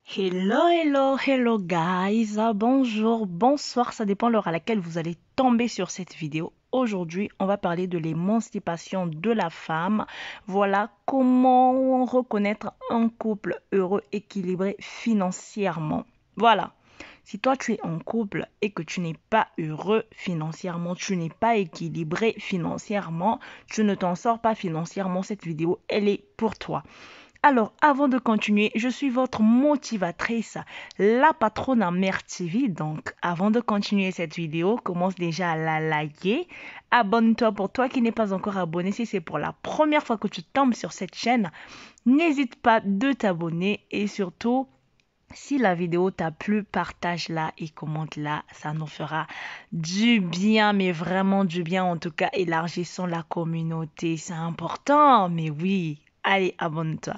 Hello, hello, hello guys. Bonjour, bonsoir, ça dépend l'heure à laquelle vous allez tomber sur cette vidéo. Aujourd'hui, on va parler de l'émancipation de la femme. Voilà comment reconnaître un couple heureux, équilibré financièrement. Voilà. Si toi tu es en couple et que tu n'es pas heureux financièrement, tu n'es pas équilibré financièrement, tu ne t'en sors pas financièrement, cette vidéo, elle est pour toi. Alors, avant de continuer, je suis votre motivatrice, la patronne en Mère TV. Donc, avant de continuer cette vidéo, commence déjà à la liker. Abonne-toi pour toi qui n'es pas encore abonné. Si c'est pour la première fois que tu tombes sur cette chaîne, n'hésite pas de t'abonner et surtout, si la vidéo t'a plu, partage-la et commente-la. Ça nous fera du bien, mais vraiment du bien. En tout cas, élargissons la communauté. C'est important, mais oui. Allez, abonne-toi.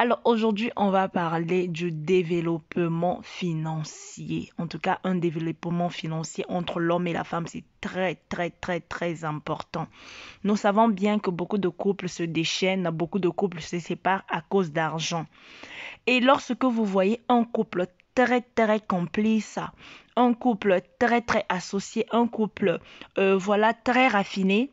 Alors aujourd'hui, on va parler du développement financier. En tout cas, un développement financier entre l'homme et la femme, c'est très, très, très, très important. Nous savons bien que beaucoup de couples se déchaînent, beaucoup de couples se séparent à cause d'argent. Et lorsque vous voyez un couple très, très complice, un couple très, très associé, un couple, voilà, très raffiné,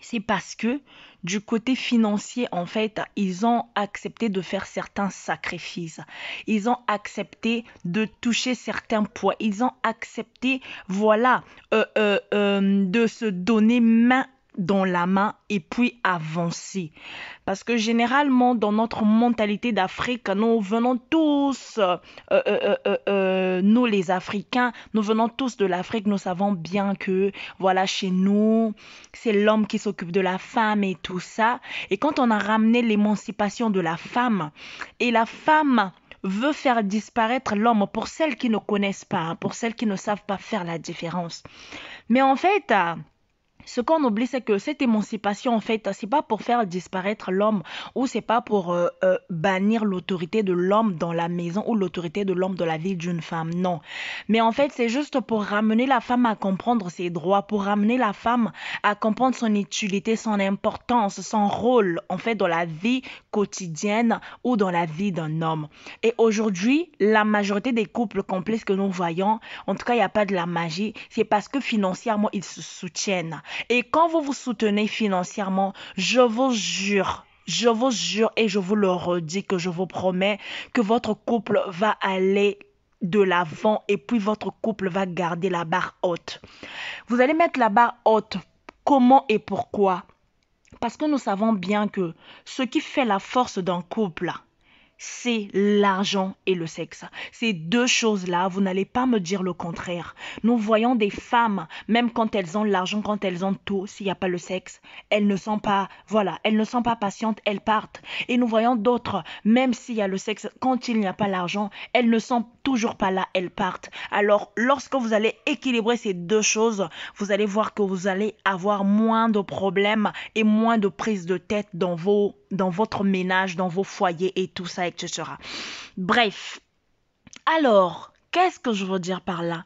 c'est parce que du côté financier, en fait, ils ont accepté de faire certains sacrifices. Ils ont accepté de toucher certains poids. Ils ont accepté, voilà, de se donner main dans la main et puis avancer. Parce que généralement, dans notre mentalité d'Afrique, nous venons tous, nous les Africains, nous venons tous de l'Afrique, nous savons bien que, voilà, chez nous, c'est l'homme qui s'occupe de la femme et tout ça. Et quand on a ramené l'émancipation de la femme, et la femme veut faire disparaître l'homme pour celles qui ne connaissent pas, hein, pour celles qui ne savent pas faire la différence. Mais en fait, ce qu'on oublie, c'est que cette émancipation, en fait, c'est pas pour faire disparaître l'homme ou c'est pas pour bannir l'autorité de l'homme dans la maison ou l'autorité de l'homme dans la vie d'une femme. Non. Mais en fait, c'est juste pour ramener la femme à comprendre ses droits, pour ramener la femme à comprendre son utilité, son importance, son rôle, en fait, dans la vie quotidienne ou dans la vie d'un homme. Et aujourd'hui, la majorité des couples complexes que nous voyons, en tout cas, il n'y a pas de la magie, c'est parce que financièrement, ils se soutiennent. Et quand vous vous soutenez financièrement, je vous jure et je vous le redis que je vous promets que votre couple va aller de l'avant et puis votre couple va garder la barre haute. Vous allez mettre la barre haute. Comment et pourquoi? Parce que nous savons bien que ce qui fait la force d'un couple, c'est l'argent et le sexe. Ces deux choses-là, vous n'allez pas me dire le contraire. Nous voyons des femmes, même quand elles ont l'argent, quand elles ont tout, s'il n'y a pas le sexe, elles ne sont pas, voilà, elles ne sont pas patientes, elles partent. Et nous voyons d'autres, même s'il y a le sexe, quand il n'y a pas l'argent, elles ne sont toujours pas là, elles partent. Alors, lorsque vous allez équilibrer ces deux choses, vous allez voir que vous allez avoir moins de problèmes et moins de prise de tête dans votre ménage, dans vos foyers et tout ça, etc. Bref, alors, qu'est-ce que je veux dire par là?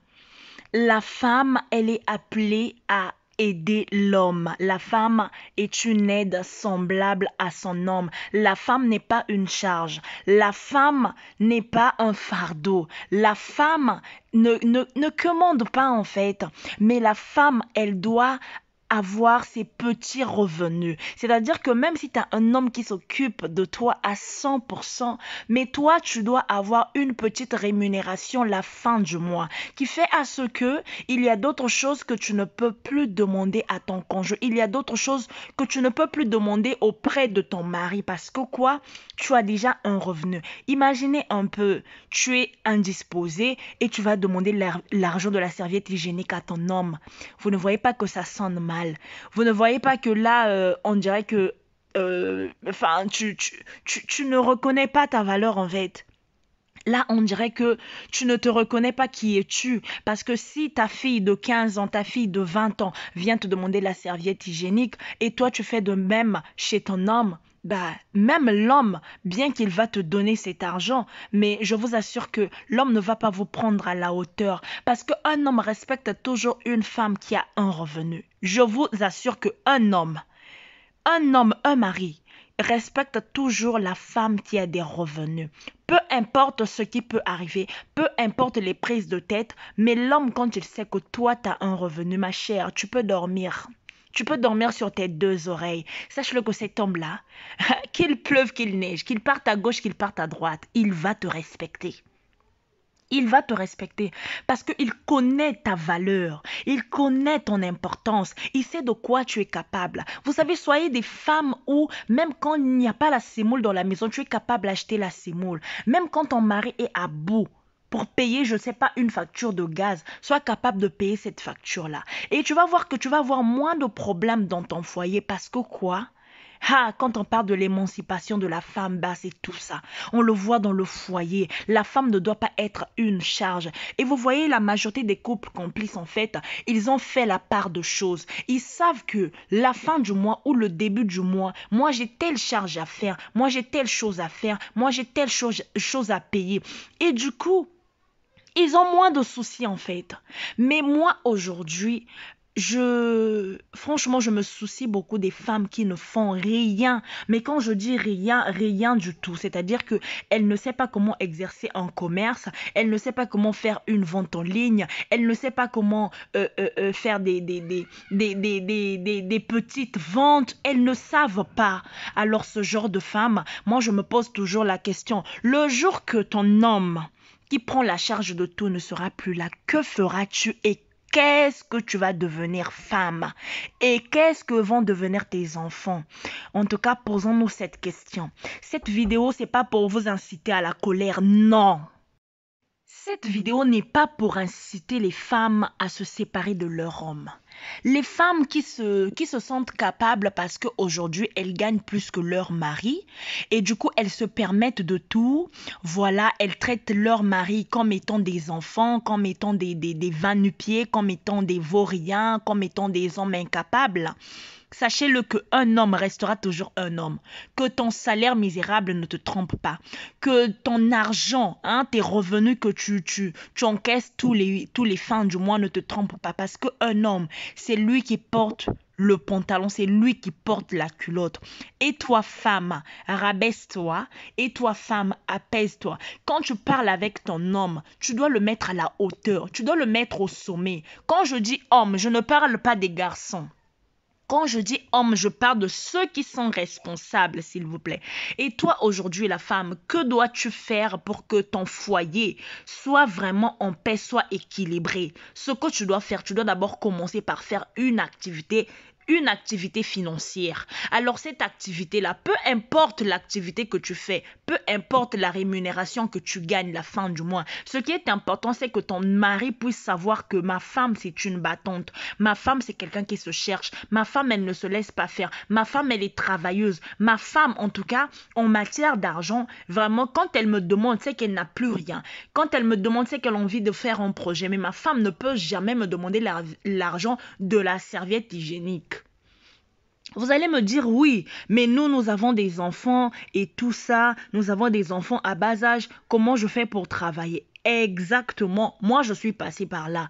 La femme, elle est appelée à aider l'homme. La femme est une aide semblable à son homme. La femme n'est pas une charge. La femme n'est pas un fardeau. La femme ne commande pas en fait. Mais la femme, elle doit avoir ses petits revenus. C'est-à-dire que même si tu as un homme qui s'occupe de toi à 100%, mais toi, tu dois avoir une petite rémunération la fin du mois qui fait à ce que il y a d'autres choses que tu ne peux plus demander à ton conjoint. Il y a d'autres choses que tu ne peux plus demander auprès de ton mari parce que quoi? Tu as déjà un revenu. Imaginez un peu, tu es indisposé et tu vas demander l'argent de la serviette hygiénique à ton homme. Vous ne voyez pas que ça sonne mal. Vous ne voyez pas que là, on dirait que enfin, tu ne reconnais pas ta valeur en fait. Là, on dirait que tu ne te reconnais pas qui es-tu. Parce que si ta fille de 15 ans, ta fille de 20 ans vient te demander la serviette hygiénique et toi tu fais de même chez ton homme, bah, même l'homme, bien qu'il va te donner cet argent, mais je vous assure que l'homme ne va pas vous prendre à la hauteur. Parce qu'un homme respecte toujours une femme qui a un revenu. Je vous assure qu'un homme, un mari, respecte toujours la femme qui a des revenus. Peu importe ce qui peut arriver, peu importe les prises de tête, mais l'homme, quand il sait que toi, tu as un revenu, ma chère, tu peux dormir. Tu peux dormir sur tes deux oreilles. Sache-le que cet homme-là, qu'il pleuve, qu'il neige, qu'il parte à gauche, qu'il parte à droite, il va te respecter. Il va te respecter parce qu'il connaît ta valeur, il connaît ton importance, il sait de quoi tu es capable. Vous savez, soyez des femmes où même quand il n'y a pas la semoule dans la maison, tu es capable d'acheter la semoule. Même quand ton mari est à bout pour payer, je ne sais pas, une facture de gaz, sois capable de payer cette facture-là. Et tu vas voir que tu vas avoir moins de problèmes dans ton foyer parce que quoi? Ah, quand on parle de l'émancipation de la femme, bah, c'est tout ça. On le voit dans le foyer. La femme ne doit pas être une charge. Et vous voyez, la majorité des couples complices, en fait, ils ont fait la part de choses. Ils savent que la fin du mois ou le début du mois, moi, j'ai telle charge à faire. Moi, j'ai telle chose à faire. Moi, j'ai telle chose à payer. Et du coup, ils ont moins de soucis, en fait. Mais moi, aujourd'hui, franchement, je me soucie beaucoup des femmes qui ne font rien. Mais quand je dis rien, rien du tout. C'est-à-dire que elle ne sait pas comment exercer un commerce. Elle ne sait pas comment faire une vente en ligne. Elle ne sait pas comment faire des petites ventes. Elles ne savent pas. Alors, ce genre de femme, moi, je me pose toujours la question. Le jour que ton homme qui prend la charge de tout ne sera plus là, que feras-tu et qu'est-ce que tu vas devenir femme? Et qu'est-ce que vont devenir tes enfants? En tout cas, posons-nous cette question. Cette vidéo, c'est pas pour vous inciter à la colère, non. Cette vidéo n'est pas pour inciter les femmes à se séparer de leur homme. Les femmes qui se sentent capables parce qu'aujourd'hui, elles gagnent plus que leur mari et du coup, elles se permettent de tout. Voilà, elles traitent leur mari comme étant des enfants, comme étant des va-nu-pieds, comme étant des vauriens, comme étant des hommes incapables. Sachez-le qu'un homme restera toujours un homme, que ton salaire misérable ne te trompe pas, que ton argent, tes revenus que tu encaisses tous les fins du mois ne te trompent pas parce qu'un homme, c'est lui qui porte le pantalon, c'est lui qui porte la culotte. Et toi, femme, rabaisse-toi. Et toi, femme, apaise-toi. Quand tu parles avec ton homme, tu dois le mettre à la hauteur, tu dois le mettre au sommet. Quand je dis homme, je ne parle pas des garçons. Quand je dis homme, je parle de ceux qui sont responsables, s'il vous plaît. Et toi, aujourd'hui, la femme, que dois-tu faire pour que ton foyer soit vraiment en paix, soit équilibré? Ce que tu dois faire, tu dois d'abord commencer par faire une activité financière. Alors cette activité-là, peu importe l'activité que tu fais, peu importe la rémunération que tu gagnes la fin du mois, ce qui est important, c'est que ton mari puisse savoir que ma femme, c'est une battante. Ma femme, c'est quelqu'un qui se cherche. Ma femme, elle ne se laisse pas faire. Ma femme, elle est travailleuse. Ma femme, en tout cas, en matière d'argent, vraiment, quand elle me demande, c'est qu'elle n'a plus rien. Quand elle me demande, c'est qu'elle a envie de faire un projet. Mais ma femme ne peut jamais me demander l'argent de la serviette hygiénique. Vous allez me dire, oui, mais nous avons des enfants et tout ça, nous avons des enfants à bas âge, comment je fais pour travailler? Exactement, moi je suis passée par là.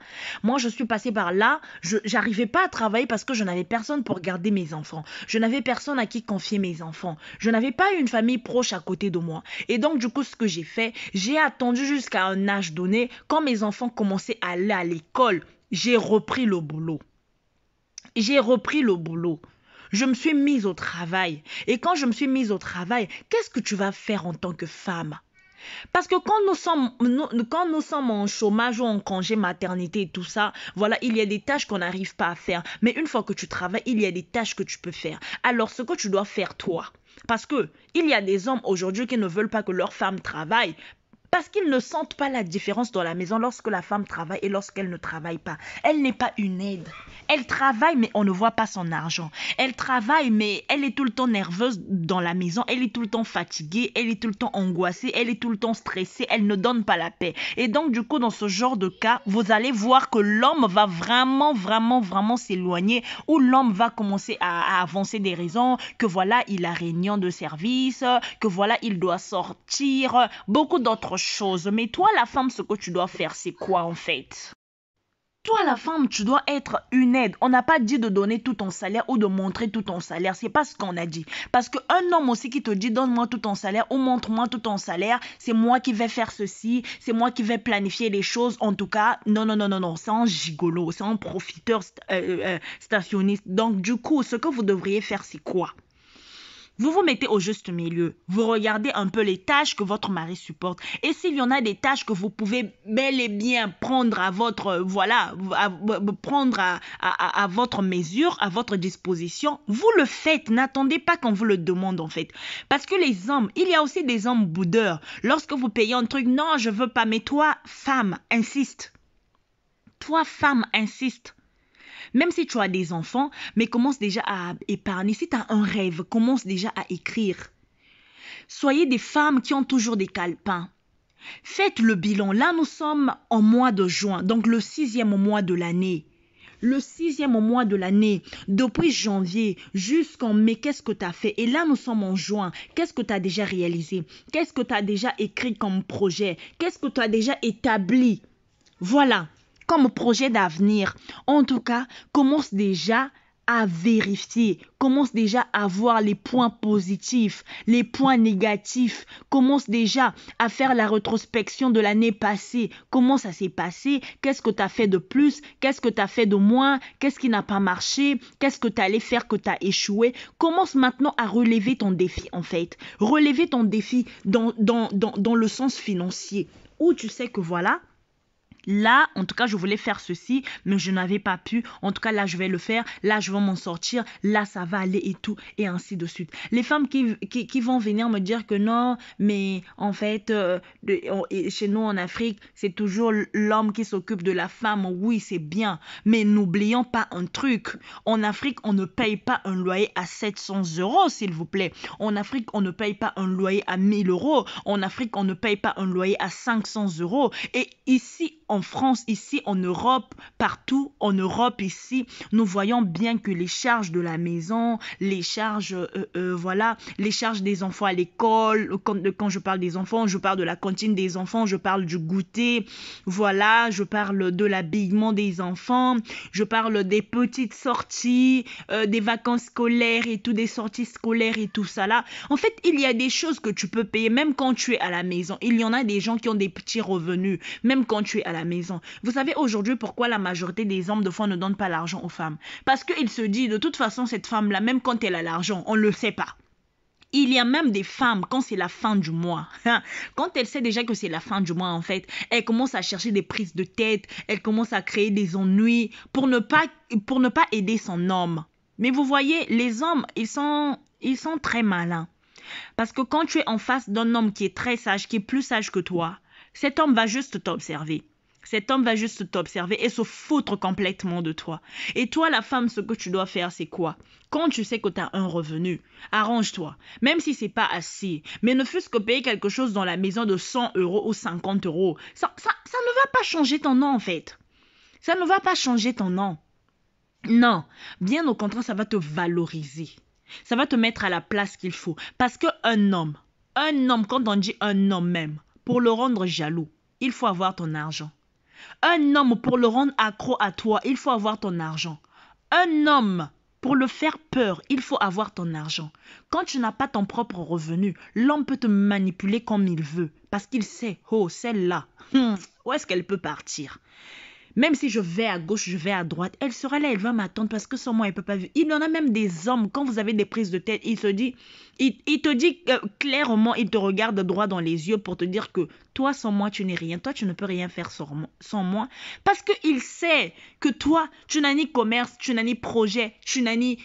J'arrivais pas à travailler parce que je n'avais personne pour garder mes enfants. Je n'avais personne à qui confier mes enfants. Je n'avais pas une famille proche à côté de moi. Et donc du coup, ce que j'ai fait, j'ai attendu jusqu'à un âge donné, quand mes enfants commençaient à aller à l'école, j'ai repris le boulot. Je me suis mise au travail. Et quand je me suis mise au travail, qu'est-ce que tu vas faire en tant que femme? Parce que quand nous sommes en chômage ou en congé maternité et tout ça, voilà, il y a des tâches qu'on n'arrive pas à faire. Mais une fois que tu travailles, il y a des tâches que tu peux faire. Alors, ce que tu dois faire, toi, parce que il y a des hommes aujourd'hui qui ne veulent pas que leur femme travaille, parce qu'ils ne sentent pas la différence dans la maison lorsque la femme travaille et lorsqu'elle ne travaille pas. Elle n'est pas une aide. Elle travaille, mais on ne voit pas son argent. Elle travaille, mais elle est tout le temps nerveuse dans la maison. Elle est tout le temps fatiguée. Elle est tout le temps angoissée. Elle est tout le temps stressée. Elle ne donne pas la paix. Et donc, du coup, dans ce genre de cas, vous allez voir que l'homme va vraiment s'éloigner, ou l'homme va commencer à avancer des raisons, que voilà, il a réunion de service, que voilà, il doit sortir, beaucoup d'autres choses. Mais toi, la femme, ce que tu dois faire, c'est quoi en fait? Toi, la femme, tu dois être une aide. On n'a pas dit de donner tout ton salaire ou de montrer tout ton salaire. C'est pas ce qu'on a dit. Parce qu'un homme aussi qui te dit donne-moi tout ton salaire ou montre-moi tout ton salaire, c'est moi qui vais faire ceci, c'est moi qui vais planifier les choses. En tout cas, non, non, non, non, non. C'est un gigolo, c'est un profiteur stationniste. Donc, du coup, ce que vous devriez faire, c'est quoi? Vous vous mettez au juste milieu. Vous regardez un peu les tâches que votre mari supporte. Et s'il y en a des tâches que vous pouvez bel et bien prendre à votre, voilà, prendre à votre mesure, à votre disposition, vous le faites. N'attendez pas qu'on vous le demande en fait. Parce que les hommes, il y a aussi des hommes boudeurs. Lorsque vous payez un truc, non, je veux pas. Mais toi, femme, insiste. Toi, femme, insiste. Même si tu as des enfants, mais commence déjà à épargner. Si tu as un rêve, commence déjà à écrire. Soyez des femmes qui ont toujours des calepins. Faites le bilan. Là, nous sommes en mois de juin, donc le 6e mois de l'année. Le 6e mois de l'année, depuis janvier jusqu'en mai, qu'est-ce que tu as fait? Et là, nous sommes en juin. Qu'est-ce que tu as déjà réalisé? Qu'est-ce que tu as déjà écrit comme projet? Qu'est-ce que tu as déjà établi? Voilà. Comme projet d'avenir. En tout cas, commence déjà à vérifier, commence déjà à voir les points positifs, les points négatifs, commence déjà à faire la rétrospection de l'année passée, comment ça s'est passé, qu'est-ce que tu as fait de plus, qu'est-ce que tu as fait de moins, qu'est-ce qui n'a pas marché, qu'est-ce que tu allais faire que tu as échoué. Commence maintenant à relever ton défi en fait, relever ton défi dans le sens financier, où tu sais que voilà, là, en tout cas, je voulais faire ceci, mais je n'avais pas pu. En tout cas, là, je vais le faire. Là, je vais m'en sortir. Là, ça va aller et tout, et ainsi de suite. Les femmes qui vont venir me dire que non, mais en fait, chez nous en Afrique, c'est toujours l'homme qui s'occupe de la femme. Oui, c'est bien. Mais n'oublions pas un truc. En Afrique, on ne paye pas un loyer à 700 euros, s'il vous plaît. En Afrique, on ne paye pas un loyer à 1000 euros. En Afrique, on ne paye pas un loyer à 500 euros. Et ici, en France, ici en Europe, partout en Europe ici, nous voyons bien que les charges de la maison, les charges, voilà, les charges des enfants à l'école, quand je parle des enfants, je parle de la cantine des enfants, je parle du goûter, voilà, je parle de l'habillement des enfants, je parle des petites sorties, des vacances scolaires et tout, des sorties scolaires et tout ça là. En fait, il y a des choses que tu peux payer même quand tu es à la maison. Il y en a des gens qui ont des petits revenus, même quand tu es à la maison. Vous savez aujourd'hui pourquoi la majorité des hommes de fois ne donnent pas l'argent aux femmes? Parce qu'ils se disent de toute façon cette femme-là, même quand elle a l'argent, on ne le sait pas. Il y a même des femmes, quand c'est la fin du mois, quand elle sait déjà que c'est la fin du mois en fait, elle commence à chercher des prises de tête, elle commence à créer des ennuis pour ne pas aider son homme. Mais vous voyez, les hommes, ils sont très malins. Parce que quand tu es en face d'un homme qui est très sage, qui est plus sage que toi, cet homme va juste t'observer. Cet homme va juste t'observer et se foutre complètement de toi. Et toi, la femme, ce que tu dois faire, c'est quoi? Quand tu sais que tu as un revenu, arrange-toi. Même si c'est pas assez, mais ne fût-ce que payer quelque chose dans la maison de 100 euros ou 50 euros, ça ne va pas changer ton nom en fait. Ça ne va pas changer ton nom. Non, bien au contraire, ça va te valoriser. Ça va te mettre à la place qu'il faut. Parce qu'un homme, quand on dit un homme même, pour le rendre jaloux, il faut avoir ton argent. Un homme, pour le rendre accro à toi, il faut avoir ton argent. Un homme, pour le faire peur, il faut avoir ton argent. Quand tu n'as pas ton propre revenu, l'homme peut te manipuler comme il veut. Parce qu'il sait, oh, celle-là, où est-ce qu'elle peut partir? Même si je vais à gauche, je vais à droite, elle sera là, elle va m'attendre parce que sans moi, elle ne peut pas vivre. Il y en a même des hommes, quand vous avez des prises de tête, il te dit clairement, il te regarde droit dans les yeux pour te dire que toi, sans moi, tu n'es rien. Toi, tu ne peux rien faire sans moi. Parce qu'il sait que toi, tu n'as ni commerce, tu n'as ni projet, tu n'as ni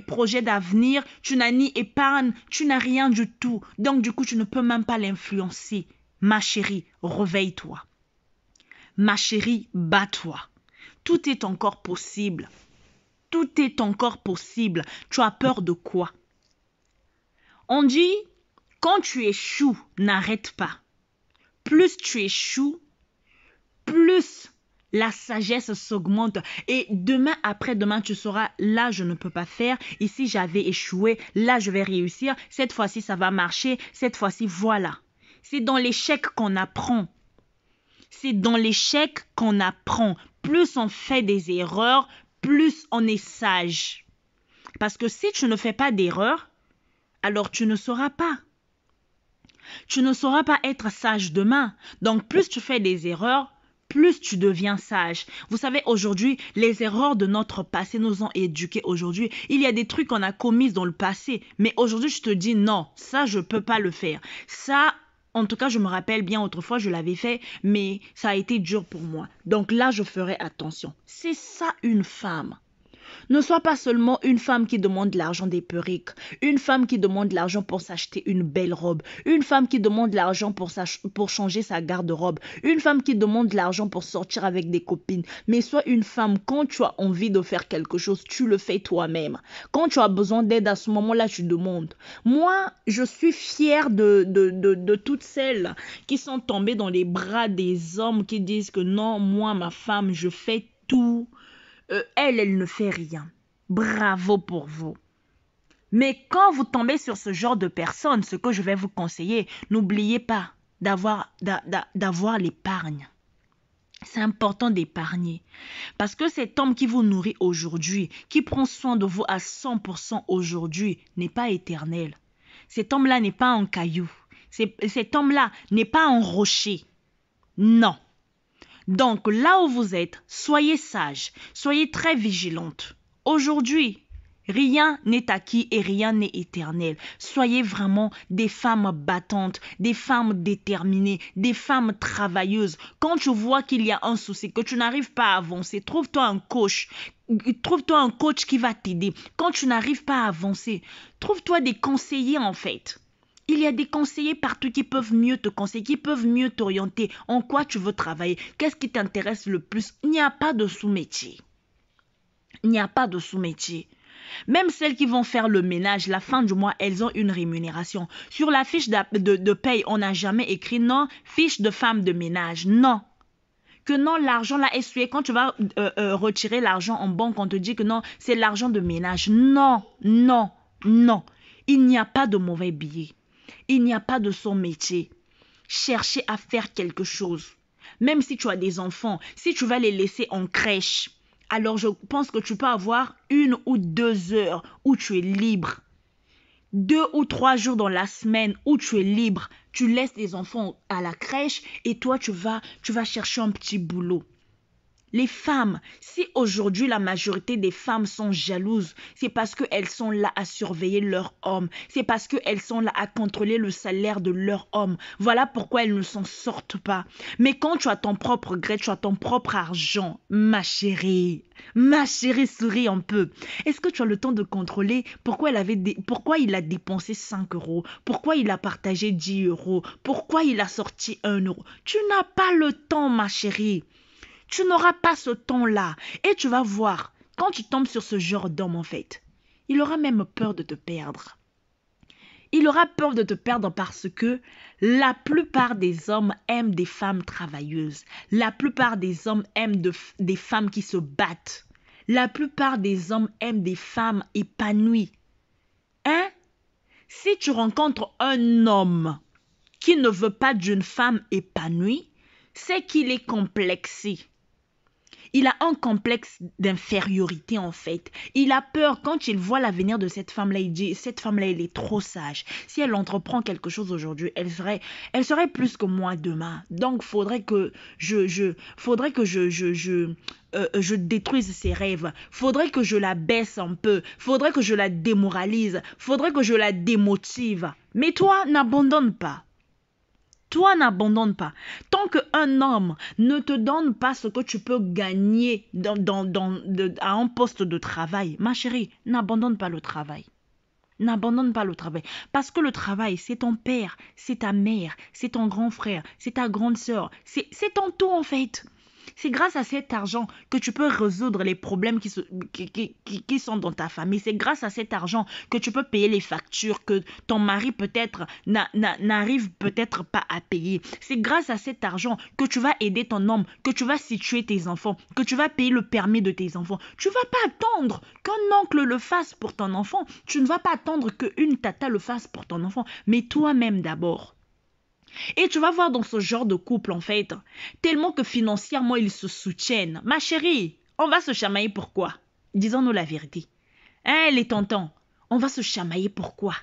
projet d'avenir, tu n'as ni épargne, tu n'as rien du tout. Donc, du coup, tu ne peux même pas l'influencer. Ma chérie, réveille-toi. Ma chérie, bats-toi. Tout est encore possible. Tout est encore possible. Tu as peur de quoi? On dit, quand tu échoues, n'arrête pas. Plus tu échoues, plus la sagesse s'augmente. Et demain, après-demain, tu sauras, là, je ne peux pas faire. Ici, j'avais échoué. Là, je vais réussir. Cette fois-ci, ça va marcher. Cette fois-ci, voilà. C'est dans l'échec qu'on apprend. C'est dans l'échec qu'on apprend. plus on fait des erreurs, plus on est sage. Parce que si tu ne fais pas d'erreurs, alors tu ne sauras pas. Tu ne sauras pas être sage demain. Donc, plus tu fais des erreurs, plus tu deviens sage. Vous savez, aujourd'hui, les erreurs de notre passé nous ont éduqués aujourd'hui. Il y a des trucs qu'on a commis dans le passé. Mais aujourd'hui, je te dis non, ça, je ne peux pas le faire. Ça, en tout cas, je me rappelle bien, autrefois, je l'avais fait, mais ça a été dur pour moi. Donc là, je ferai attention. C'est ça une femme. Ne sois pas seulement une femme qui demande l'argent des perruques, une femme qui demande l'argent pour s'acheter une belle robe, une femme qui demande l'argent pour changer sa garde-robe, une femme qui demande l'argent pour sortir avec des copines. Mais sois une femme, quand tu as envie de faire quelque chose, tu le fais toi-même. Quand tu as besoin d'aide à ce moment-là, tu demandes. Moi, je suis fière de toutes celles qui sont tombées dans les bras des hommes qui disent que non, moi, ma femme, je fais tout. Elle ne fait rien. Bravo pour vous. Mais quand vous tombez sur ce genre de personnes, ce que je vais vous conseiller, n'oubliez pas d'avoir l'épargne. C'est important d'épargner. Parce que cet homme qui vous nourrit aujourd'hui, qui prend soin de vous à 100% aujourd'hui, n'est pas éternel. Cet homme-là n'est pas un caillou. Cet homme-là n'est pas un rocher. Non. Donc, là où vous êtes, soyez sage, soyez très vigilante. Aujourd'hui, rien n'est acquis et rien n'est éternel. Soyez vraiment des femmes battantes, des femmes déterminées, des femmes travailleuses. Quand tu vois qu'il y a un souci, que tu n'arrives pas à avancer, trouve-toi un coach. Trouve-toi un coach qui va t'aider. Quand tu n'arrives pas à avancer, trouve-toi des conseillers en fait. Il y a des conseillers partout qui peuvent mieux te conseiller, qui peuvent mieux t'orienter. En quoi tu veux travailler? Qu'est-ce qui t'intéresse le plus? Il n'y a pas de sous-métier. Il n'y a pas de sous-métier. Même celles qui vont faire le ménage, la fin du mois, elles ont une rémunération. Sur la fiche de paye, on n'a jamais écrit non, fiche de femme de ménage. Non. Que non, l'argent là est souillé. Quand tu vas retirer l'argent en banque, on te dit que non, c'est l'argent de ménage. Non, non, non. Il n'y a pas de mauvais billets. Il n'y a pas de son métier. Cherchez à faire quelque chose. Même si tu as des enfants, si tu vas les laisser en crèche, alors je pense que tu peux avoir 1 ou 2 heures où tu es libre. 2 ou 3 jours dans la semaine où tu es libre. Tu laisses les enfants à la crèche et toi, tu vas chercher un petit boulot. Les femmes, si aujourd'hui la majorité des femmes sont jalouses, c'est parce qu'elles sont là à surveiller leur homme. C'est parce qu'elles sont là à contrôler le salaire de leur homme. Voilà pourquoi elles ne s'en sortent pas. Mais quand tu as ton propre gré, tu as ton propre argent, ma chérie, souris un peu. Est-ce que tu as le temps de contrôler pourquoi il a dépensé 5 euros? Pourquoi il a partagé 10 euros? Pourquoi il a sorti 1 euro? Tu n'as pas le temps, ma chérie. Tu n'auras pas ce temps-là. Et tu vas voir, quand tu tombes sur ce genre d'homme, en fait, il aura même peur de te perdre. Il aura peur de te perdre parce que la plupart des hommes aiment des femmes travailleuses. La plupart des hommes aiment des femmes qui se battent. La plupart des hommes aiment des femmes épanouies. Hein? Si tu rencontres un homme qui ne veut pas d'une femme épanouie, c'est qu'il est complexé. Il a un complexe d'infériorité en fait. Il a peur quand il voit l'avenir de cette femme-là. Il dit, cette femme-là, elle est trop sage. Si elle entreprend quelque chose aujourd'hui, elle serait plus que moi demain. Donc, faudrait que je détruise ses rêves. Faudrait que je la baisse un peu. Faudrait que je la démoralise. Faudrait que je la démotive. Mais toi, n'abandonne pas. Toi, n'abandonne pas. Tant qu'un homme ne te donne pas ce que tu peux gagner à un poste de travail, ma chérie, n'abandonne pas le travail. N'abandonne pas le travail. Parce que le travail, c'est ton père, c'est ta mère, c'est ton grand frère, c'est ta grande sœur. C'est ton tout en fait. C'est grâce à cet argent que tu peux résoudre les problèmes qui sont dans ta famille. C'est grâce à cet argent que tu peux payer les factures que ton mari peut-être n'arrive peut-être pas à payer. C'est grâce à cet argent que tu vas aider ton homme, que tu vas situer tes enfants, que tu vas payer le permis de tes enfants. Tu ne vas pas attendre qu'un oncle le fasse pour ton enfant. Tu ne vas pas attendre qu'une tata le fasse pour ton enfant. Mais toi-même d'abord. Et tu vas voir dans ce genre de couple, en fait, tellement que financièrement, ils se soutiennent. Ma chérie, on va se chamailler pourquoi? Disons-nous la vérité. Hein, les tontons, on va se chamailler pourquoi?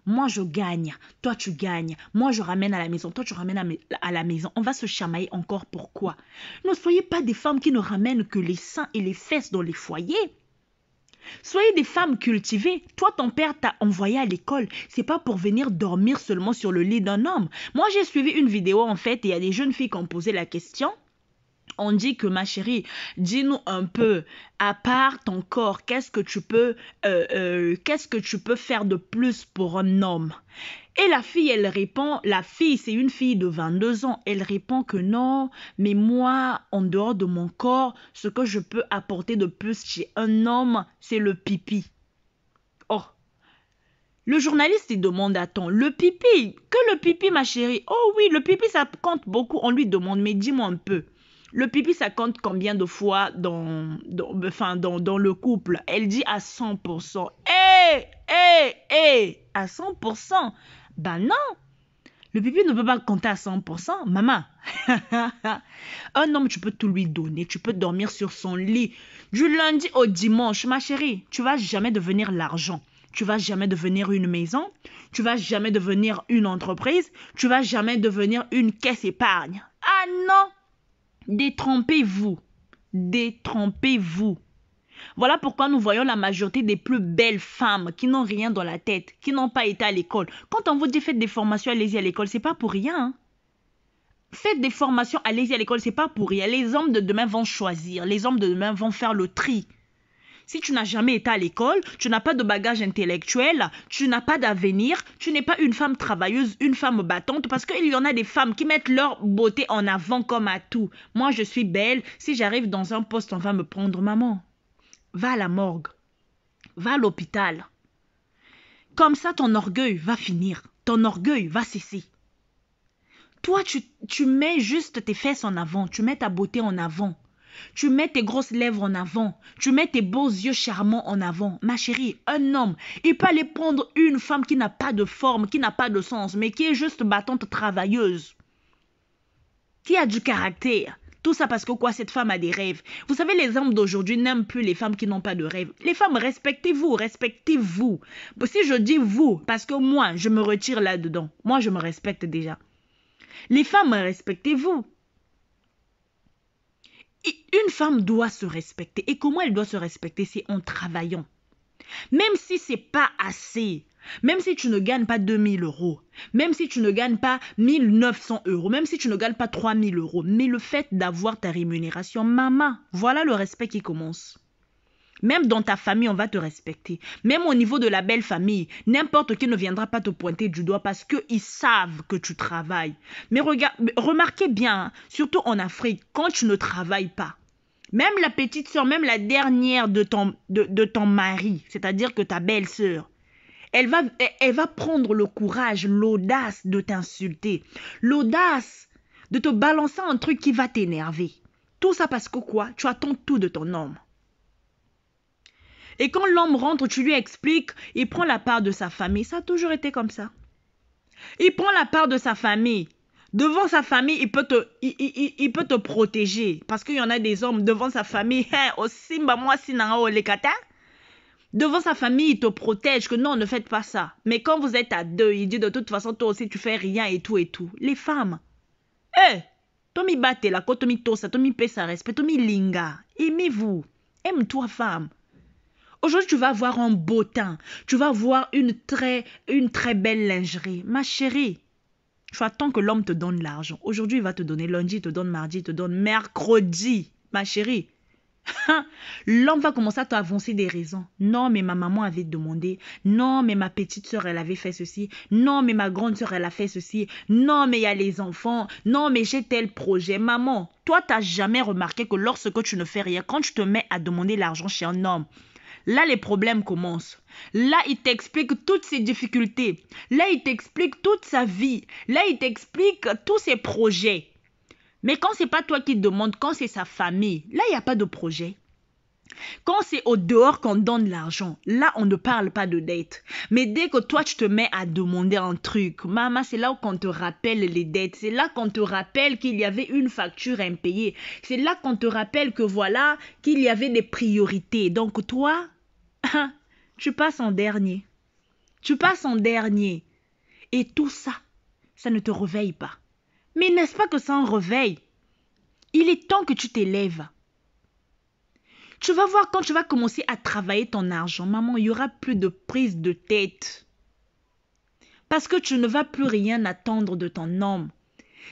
Moi, je gagne, toi, tu gagnes. Moi, je ramène à la maison, toi, tu ramènes à la maison. On va se chamailler encore pourquoi? Ne soyez pas des femmes qui ne ramènent que les seins et les fesses dans les foyers. Soyez des femmes cultivées. Toi, ton père t'a envoyé à l'école. C'est pas pour venir dormir seulement sur le lit d'un homme. Moi, j'ai suivi une vidéo, en fait, et il y a des jeunes filles qui ont posé la question. On dit que ma chérie, dis-nous un peu, à part ton corps, qu'est-ce que tu peux faire de plus pour un homme? Et la fille, elle répond, la fille, c'est une fille de 22 ans, elle répond que non, mais moi, en dehors de mon corps, ce que je peux apporter de plus chez un homme, c'est le pipi. Oh, le journaliste, il demande, attends, le pipi, que le pipi, ma chérie? Oh oui, le pipi, ça compte beaucoup. On lui demande, mais dis-moi un peu. Le pipi, ça compte combien de fois dans le couple? Elle dit à 100%. À 100%. Ben non. Le pipi ne peut pas compter à 100%. Maman. Un homme, tu peux tout lui donner. Tu peux dormir sur son lit. Du lundi au dimanche, ma chérie, tu vas jamais devenir l'argent. Tu vas jamais devenir une maison. Tu vas jamais devenir une entreprise. Tu vas jamais devenir une caisse épargne. Ah non. Détrompez-vous. Détrompez-vous. Voilà pourquoi nous voyons la majorité des plus belles femmes qui n'ont rien dans la tête, qui n'ont pas été à l'école. Quand on vous dit faites des formations, allez-y à l'école, c'est pas pour rien. Hein? Faites des formations, allez-y à l'école, c'est pas pour rien. Les hommes de demain vont choisir. Les hommes de demain vont faire le tri. Si tu n'as jamais été à l'école, tu n'as pas de bagage intellectuel, tu n'as pas d'avenir, tu n'es pas une femme travailleuse, une femme battante, parce qu'il y en a des femmes qui mettent leur beauté en avant comme atout. Moi, je suis belle. Si j'arrive dans un poste, on va me prendre. Maman, va à la morgue. Va à l'hôpital. Comme ça, ton orgueil va finir. Ton orgueil va cesser. Toi, tu mets juste tes fesses en avant. Tu mets ta beauté en avant. Tu mets tes grosses lèvres en avant. Tu mets tes beaux yeux charmants en avant. Ma chérie, un homme, il peut aller prendre une femme qui n'a pas de forme, qui n'a pas de sens, mais qui est juste battante, travailleuse. Qui a du caractère. Tout ça parce que quoi, cette femme a des rêves. Vous savez, les hommes d'aujourd'hui n'aiment plus les femmes qui n'ont pas de rêves. Les femmes, respectez-vous, respectez-vous. Si je dis vous, parce que moi, je me retire là-dedans. Moi, je me respecte déjà. Les femmes, respectez-vous. Une femme doit se respecter. Et comment elle doit se respecter? C'est en travaillant. Même si ce n'est pas assez, même si tu ne gagnes pas 2000 euros, même si tu ne gagnes pas 1900 euros, même si tu ne gagnes pas 3000 euros, mais le fait d'avoir ta rémunération, maman, voilà le respect qui commence. Même dans ta famille, on va te respecter. Même au niveau de la belle famille, n'importe qui ne viendra pas te pointer du doigt parce qu'ils savent que tu travailles. Mais remarquez bien, surtout en Afrique, quand tu ne travailles pas, même la petite soeur, même la dernière de ton mari, c'est-à-dire que ta belle-sœur, elle va prendre le courage, l'audace de t'insulter, l'audace de te balancer un truc qui va t'énerver. Tout ça parce que quoi? Tu attends tout de ton homme. Et quand l'homme rentre, tu lui expliques, il prend la part de sa famille. Ça a toujours été comme ça. Il prend la part de sa famille. Devant sa famille, il peut te protéger. Parce qu'il y en a des hommes devant sa famille. Devant sa famille, il te protège. Que non, ne faites pas ça. Mais quand vous êtes à deux, il dit de toute façon, toi aussi, tu fais rien et tout et tout. Les femmes. Tomi bate la tomi tosa, tomi pesa respect, tomi linga. Aimez-vous. Aime-toi, femme. Aujourd'hui, tu vas avoir un beau teint. Tu vas avoir une très belle lingerie. Ma chérie, tu attends que l'homme te donne l'argent. Aujourd'hui, il va te donner lundi, il te donne mardi, il te donne mercredi. Ma chérie, l'homme va commencer à t'avancer des raisons. Non, mais ma maman avait demandé. Non, mais ma petite soeur, elle avait fait ceci. Non, mais ma grande soeur, elle a fait ceci. Non, mais il y a les enfants. Non, mais j'ai tel projet. Maman, toi, tu n'as jamais remarqué que lorsque tu ne fais rien, quand tu te mets à demander l'argent chez un homme, là, les problèmes commencent. Là, il t'explique toutes ses difficultés. Là, il t'explique toute sa vie. Là, il t'explique tous ses projets. Mais quand ce n'est pas toi qui demande, quand c'est sa famille, là, il n'y a pas de projet. Quand c'est au dehors qu'on donne l'argent, là, on ne parle pas de dette. Mais dès que toi, tu te mets à demander un truc, maman, c'est là qu'on te rappelle les dettes. C'est là qu'on te rappelle qu'il y avait une facture impayée. C'est là qu'on te rappelle que voilà, qu'il y avait des priorités. Donc toi, tu passes en dernier. Tu passes en dernier. Et tout ça, ça ne te réveille pas. Mais n'est-ce pas que ça en réveille? Il est temps que tu t'élèves. Tu vas voir quand tu vas commencer à travailler ton argent, maman, il n'y aura plus de prise de tête. Parce que tu ne vas plus rien attendre de ton homme.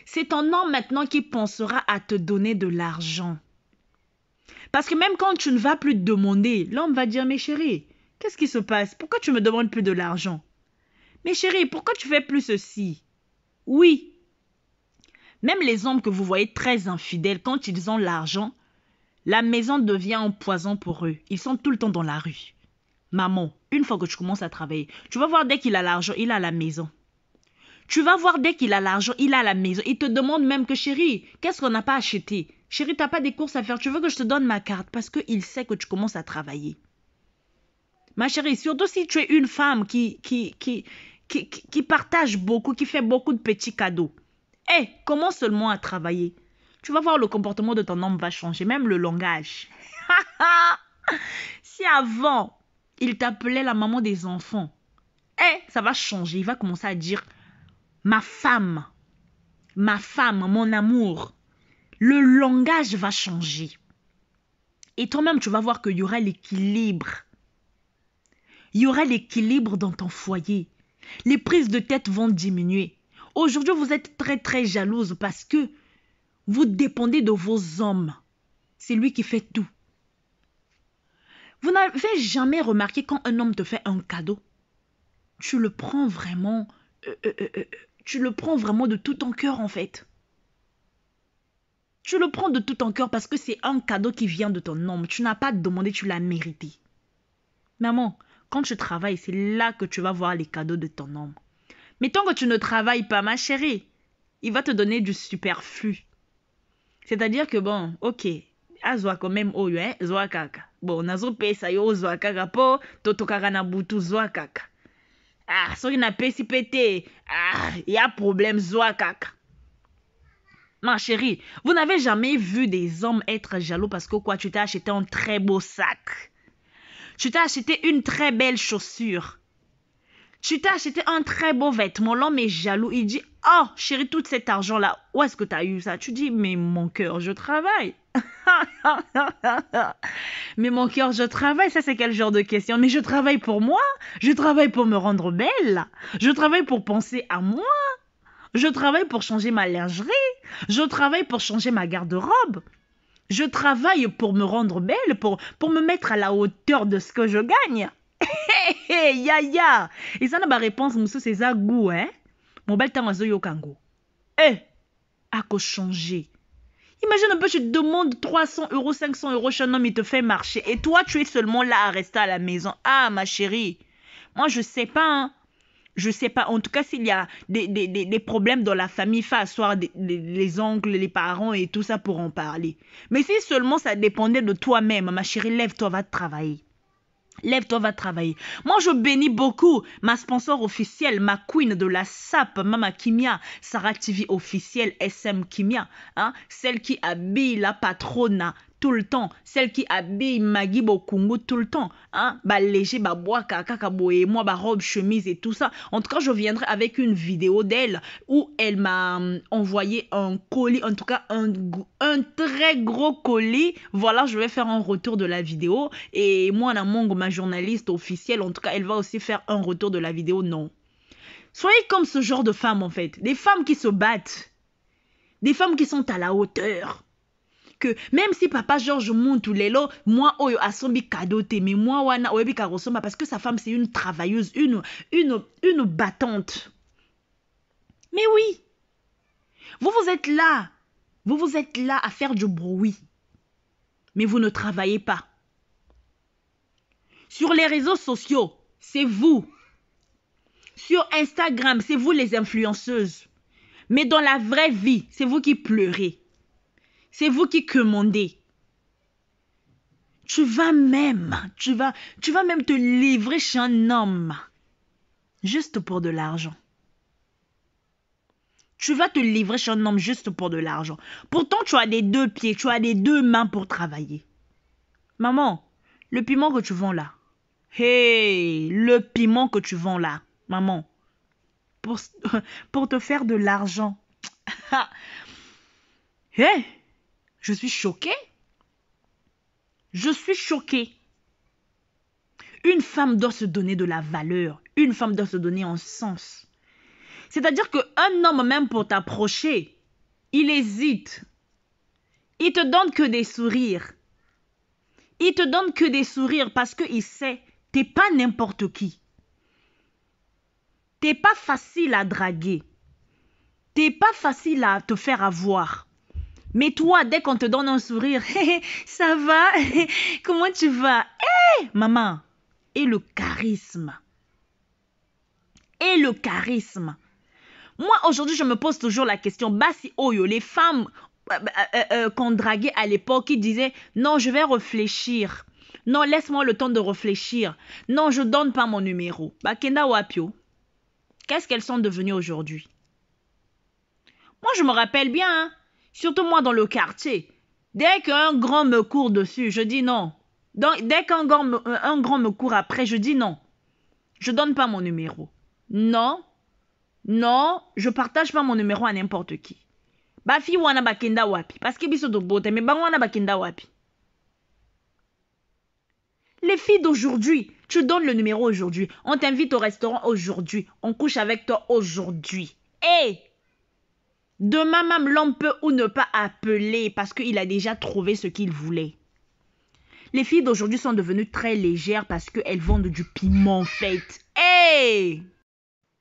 C'est ton homme maintenant qui pensera à te donner de l'argent. Parce que même quand tu ne vas plus demander, l'homme va dire, mais chérie, qu'est-ce qui se passe? Pourquoi tu me demandes plus de l'argent? Mais chérie, pourquoi tu fais plus ceci? Oui. Même les hommes que vous voyez très infidèles, quand ils ont l'argent, la maison devient un poison pour eux. Ils sont tout le temps dans la rue. Maman, une fois que tu commences à travailler, tu vas voir dès qu'il a l'argent, il a la maison. Tu vas voir dès qu'il a l'argent, il a la maison. Il te demande même que chérie, qu'est-ce qu'on n'a pas acheté? Chérie, tu n'as pas des courses à faire. Tu veux que je te donne ma carte? Parce qu'il sait que tu commences à travailler. Ma chérie, surtout si tu es une femme qui partage beaucoup, qui fait beaucoup de petits cadeaux. Commence seulement à travailler. Tu vas voir le comportement de ton homme va changer, même le langage. Si avant, il t'appelait la maman des enfants, ça va changer. Il va commencer à dire ma femme, mon amour. Le langage va changer. Et toi-même, tu vas voir qu'il y aura l'équilibre. Il y aura l'équilibre dans ton foyer. Les prises de tête vont diminuer. Aujourd'hui, vous êtes très, très jalouse parce que vous dépendez de vos hommes. C'est lui qui fait tout. Vous n'avez jamais remarqué quand un homme te fait un cadeau, tu le prends vraiment, de tout ton cœur en fait. Tu le prends de tout ton cœur parce que c'est un cadeau qui vient de ton homme. Tu n'as pas demandé, tu l'as mérité. Maman, quand tu travailles, c'est là que tu vas voir les cadeaux de ton homme. Mais tant que tu ne travailles pas, ma chérie, il va te donner du superflu. C'est-à-dire que bon, ok, azwa quand même oyo, zwa kaka. Bon, nazo pesa yo zwa kaka po, totokaka na butu zwa kaka. Soki na pesi pete, y a problème zwa kaka. Ma chérie, vous n'avez jamais vu des hommes être jaloux parce que quoi, tu t'as acheté un très beau sac. Tu t'as acheté une très belle chaussure. Tu t'as acheté un très beau vêtement. L'homme est jaloux. Il dit, oh chérie, tout cet argent-là, où est-ce que tu as eu ça? Tu dis, mais mon cœur, je travaille. Mais mon cœur, je travaille. Ça, c'est quel genre de question? Mais je travaille pour moi. Je travaille pour me rendre belle. Je travaille pour penser à moi. Je travaille pour changer ma lingerie. Je travaille pour changer ma garde-robe. Je travaille pour me rendre belle, pour me mettre à la hauteur de ce que je gagne. Ya. Et ça n'a pas réponse, monsieur, c'est ça goût, hein? Mon bel temps, yo kango. À quoi changer? Imagine un peu, tu te demandes 300 €, 500 € chez un homme, il te fait marcher. Et toi, tu es seulement là à rester à la maison. Ah, ma chérie. Moi, je sais pas, hein. Je sais pas. En tout cas, s'il y a des problèmes dans la famille, il faut asseoir les oncles, les parents et tout ça pour en parler. Mais si seulement ça dépendait de toi-même, ma chérie, lève-toi, va travailler. Lève-toi, va travailler. Moi, je bénis beaucoup ma sponsor officielle, ma queen de la SAP, Mama Kimia, Sarah TV officielle, SM Kimia, hein, celle qui habille la patrona tout le temps, celle qui habille Magui Bokungu tout le temps, hein, bah léger, bah bois, kaka, et moi, bah robe, chemise et tout ça. En tout cas, je viendrai avec une vidéo d'elle où elle m'a envoyé un colis, en tout cas un très gros colis. Voilà, je vais faire un retour de la vidéo et moi, Namong, ma journaliste officielle, en tout cas, elle va aussi faire un retour de la vidéo. Non. Soyez comme ce genre de femmes, en fait. Des femmes qui se battent. Des femmes qui sont à la hauteur. Que même si papa Georges monte ou lelo, moi oyo asombi kadote, mais moi wana oyebi karosoma parce que sa femme c'est une travailleuse, une battante. Mais oui, vous êtes là, vous êtes là à faire du bruit, mais vous ne travaillez pas. Sur les réseaux sociaux, c'est vous. Sur Instagram, c'est vous les influenceuses. Mais dans la vraie vie, c'est vous qui pleurez. C'est vous qui commandez. Tu vas même te livrer chez un homme juste pour de l'argent. Tu vas te livrer chez un homme juste pour de l'argent. Pourtant, tu as des 2 pieds, tu as des 2 mains pour travailler. Maman, le piment que tu vends là. Hey, le piment que tu vends là, maman. Pour te faire de l'argent. Hey, je suis choquée. Je suis choquée. Une femme doit se donner de la valeur. Une femme doit se donner un sens. C'est-à-dire qu'un homme, même pour t'approcher, il hésite. Il te donne que des sourires. Il te donne que des sourires parce qu'il sait, t'es pas n'importe qui. T'es pas facile à draguer. T'es pas facile à te faire avoir. Mais toi, dès qu'on te donne un sourire, ça va? Comment tu vas? Maman, et le charisme. Et le charisme. Moi, aujourd'hui, je me pose toujours la question, Basi Oyo, les femmes qu'on draguait à l'époque, qui disaient, non, je vais réfléchir. Non, laisse-moi le temps de réfléchir. Non, je donne pas mon numéro. Bakenda Wapio. Qu'est-ce qu'elles sont devenues aujourd'hui? Moi, je me rappelle bien, hein, surtout moi dans le quartier. Dès qu'un grand me court dessus, je dis non. Donc, dès qu'un grand me court après, je dis non. Je donne pas mon numéro. Non. Non, je partage pas mon numéro à n'importe qui. Bafi wana bakenda wapi. Parce que biso do bote, mais wana bakenda wapi. Les filles d'aujourd'hui, tu donnes le numéro aujourd'hui. On t'invite au restaurant aujourd'hui. On couche avec toi aujourd'hui. Et demain même, l'homme peut ou ne pas appeler parce qu'il a déjà trouvé ce qu'il voulait. Les filles d'aujourd'hui sont devenues très légères parce qu'elles vendent du piment, en fait. Hey!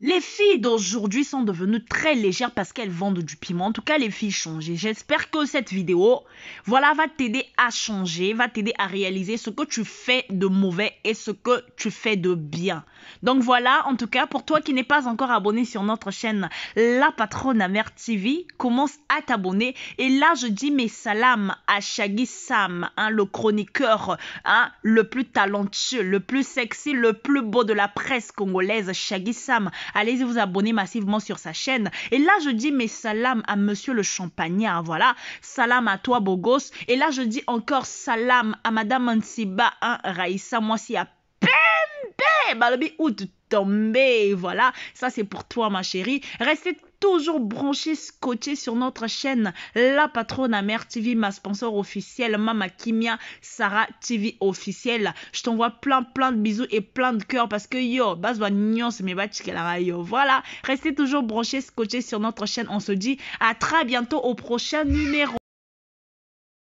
Les filles d'aujourd'hui sont devenues très légères parce qu'elles vendent du piment. En tout cas, les filles changent. J'espère que cette vidéo, voilà, va t'aider à changer, va t'aider à réaliser ce que tu fais de mauvais et ce que tu fais de bien. Donc voilà, en tout cas, pour toi qui n'es pas encore abonné sur notre chaîne La Patronne Amère TV, commence à t'abonner. Et là, je dis mes salams à Shaggy Sam, hein, le chroniqueur, hein, le plus talentueux, le plus sexy, le plus beau de la presse congolaise, Shaggy Sam. Allez vous abonner massivement sur sa chaîne. Et là, je dis mes salams à Monsieur le Champagnard. Voilà. Salam à toi, beau gosse. Et là, je dis encore salam à Madame Ansiba, hein, Raïssa. Moi, si à Pembe, balobi ou tomber. Voilà. Ça, c'est pour toi, ma chérie. Restez toujours branchés, scotchés sur notre chaîne La Patronne Amère TV, ma sponsor officielle, Mama Kimia, Sarah TV officielle. Je t'envoie plein de bisous et plein de cœurs parce que yo, baswa nyon se me yo. Voilà, restez toujours branchés, scotchés sur notre chaîne. On se dit à très bientôt au prochain numéro.